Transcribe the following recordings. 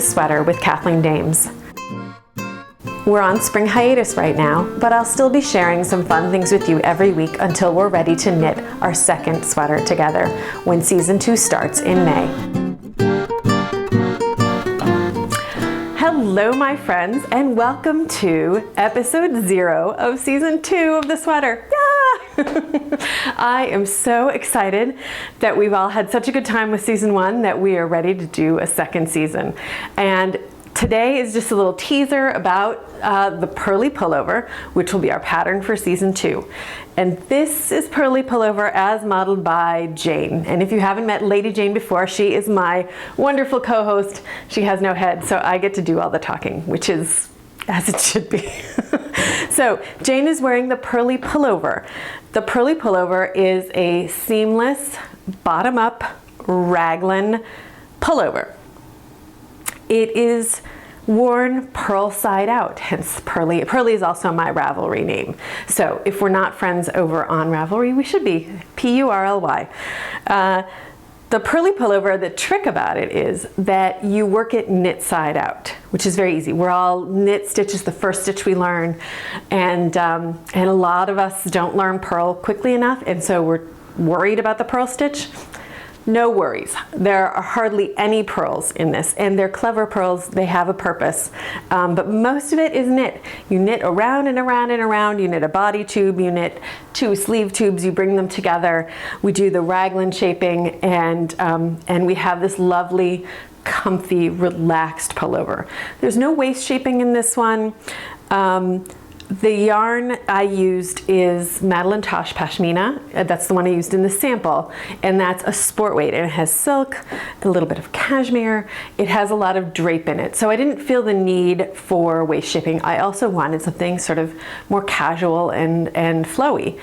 Sweater with Kathleen Dames. We're on spring hiatus right now, but I'll still be sharing some fun things with you every week until we're ready to knit our second sweater together when season 2 starts in May. Hello my friends, and welcome to episode 0 of season 2 of the sweater. I am so excited that we've all had such a good time with season 1 that we are ready to do a second season. And today is just a little teaser about the Purly Pullover, which will be our pattern for season 2. And this is Purly Pullover as modeled by Jane. And if you haven't met Lady Jane before, she is my wonderful co-host. She has no head, so I get to do all the talking, which is as it should be. So Jane is wearing the Purly Pullover. The Purly Pullover is a seamless, bottom-up raglan pullover. It is worn purl side out, hence Purly. Purly is also my Ravelry name. So if we're not friends over on Ravelry, we should be, P-U-R-L-Y. The Purly Pullover, the trick about it is that you work it knit side out, which is very easy. We're all knit stitch is the first stitch we learn, and a lot of us don't learn purl quickly enough, and so we're worried about the purl stitch. No worries. There are hardly any purls in this, and they're clever purls. They have a purpose, but most of it is knit. You knit around and around and around. You knit a body tube, you knit 2 sleeve tubes, you bring them together. We do the raglan shaping, and we have this lovely, comfy, relaxed pullover. There's no waist shaping in this one. The yarn I used is Madeline Tosh Pashmina. That's the one I used in the sample, and that's a sport weight, and it has silk, a little bit of cashmere. It has a lot of drape in it, so I didn't feel the need for waist shaping. I also wanted something sort of more casual and flowy.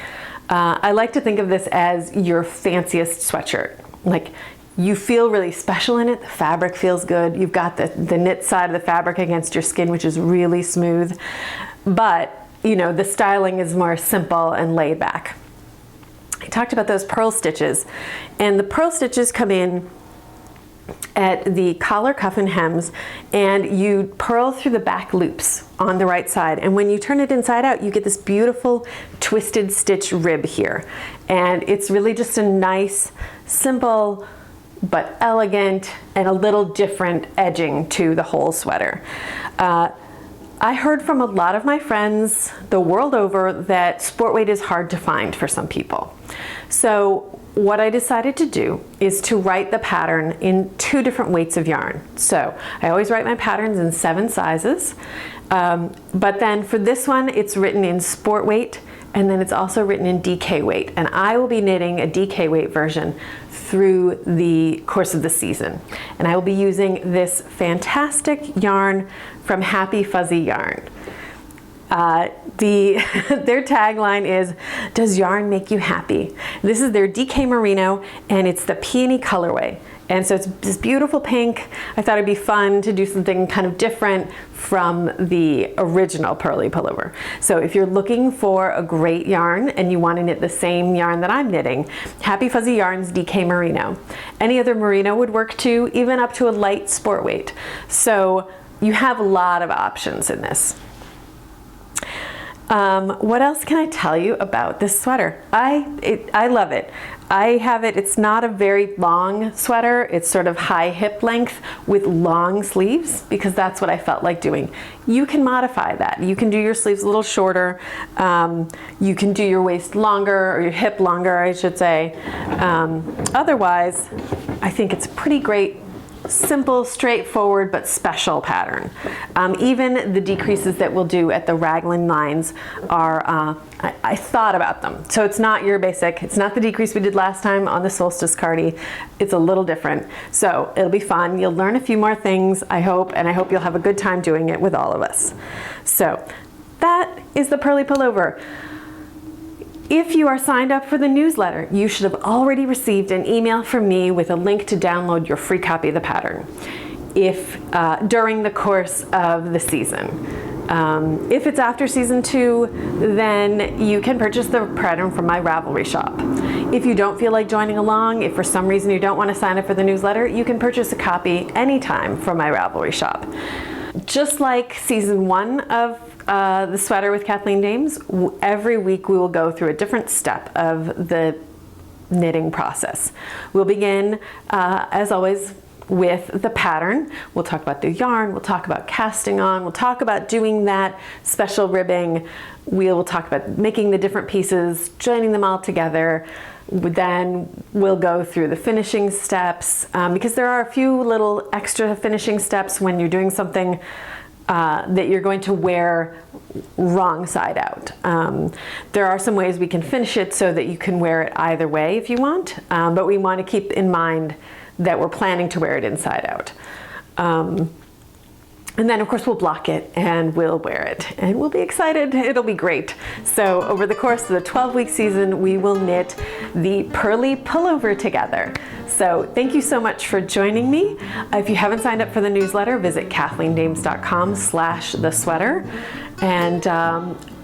I like to think of this as your fanciest sweatshirt. Like, you feel really special in it. The fabric feels good. You've got the knit side of the fabric against your skin, which is really smooth. But, you know, the styling is more simple and laid back. I talked about those purl stitches, and the purl stitches come in at the collar, cuff, and hems, and you purl through the back loops on the right side. And when you turn it inside out, you get this beautiful twisted stitch rib here. And it's really just a nice, simple, but elegant and a little different edging to the whole sweater. I heard from a lot of my friends the world over that sport weight is hard to find for some people. So what I decided to do is to write the pattern in 2 different weights of yarn. So I always write my patterns in 7 sizes, but then for this one it's written in sport weight, and then it's also written in DK weight, and I will be knitting a DK weight version through the course of the season. And I will be using this fantastic yarn from Happy Fuzzy Yarn. Their tagline is, "Does yarn make you happy?" This is their DK Merino, and it's the peony colorway. And so it's this beautiful pink. I thought it'd be fun to do something kind of different from the original Purly Pullover. So if you're looking for a great yarn and you want to knit the same yarn that I'm knitting, Happy Fuzzy Yarn's DK Merino. Any other merino would work too, even up to a light sport weight. So you have a lot of options in this. What else can I tell you about this sweater? I love it. I have it, it's not a very long sweater. It's sort of high hip length with long sleeves, because that's what I felt like doing. You can modify that. You can do your sleeves a little shorter. You can do your waist longer, or your hip longer, I should say. Otherwise, I think it's a pretty great, simple, straightforward, but special pattern. Even the decreases that we'll do at the raglan lines are, I thought about them. So it's not your basic, it's not the decrease we did last time on the Solstice Cardi. It's a little different. So it'll be fun. You'll learn a few more things, I hope, and I hope you'll have a good time doing it with all of us. So that is the Purly Pullover. If you are signed up for the newsletter, you should have already received an email from me with a link to download your free copy of the pattern if during the course of the season. If it's after season 2, then you can purchase the pattern from my Ravelry shop. If you don't feel like joining along, if for some reason you don't want to sign up for the newsletter, you can purchase a copy anytime from my Ravelry shop. Just like season 1 of the sweater with Kathleen Dames, every week we will go through a different step of the knitting process. We'll begin, as always, with the pattern. We'll talk about the yarn, we'll talk about casting on, we'll talk about doing that special ribbing, we will talk about making the different pieces, joining them all together. Then we'll go through the finishing steps, because there are a few little extra finishing steps when you're doing something that you're going to wear wrong side out. There are some ways we can finish it so that you can wear it either way if you want, but we want to keep in mind that we're planning to wear it inside out. And then of course we'll block it and we'll wear it and we'll be excited. It'll be great. So over the course of the 12-week season, we will knit the Purly Pullover together. So thank you so much for joining me. If you haven't signed up for the newsletter, visit KathleenDames.com/thesweater.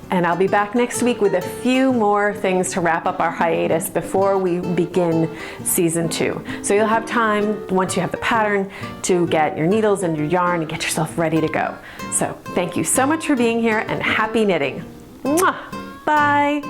And I'll be back next week with a few more things to wrap up our hiatus before we begin season 2. So you'll have time, once you have the pattern, to get your needles and your yarn and get yourself ready to go. So thank you so much for being here and happy knitting. Mwah! Bye!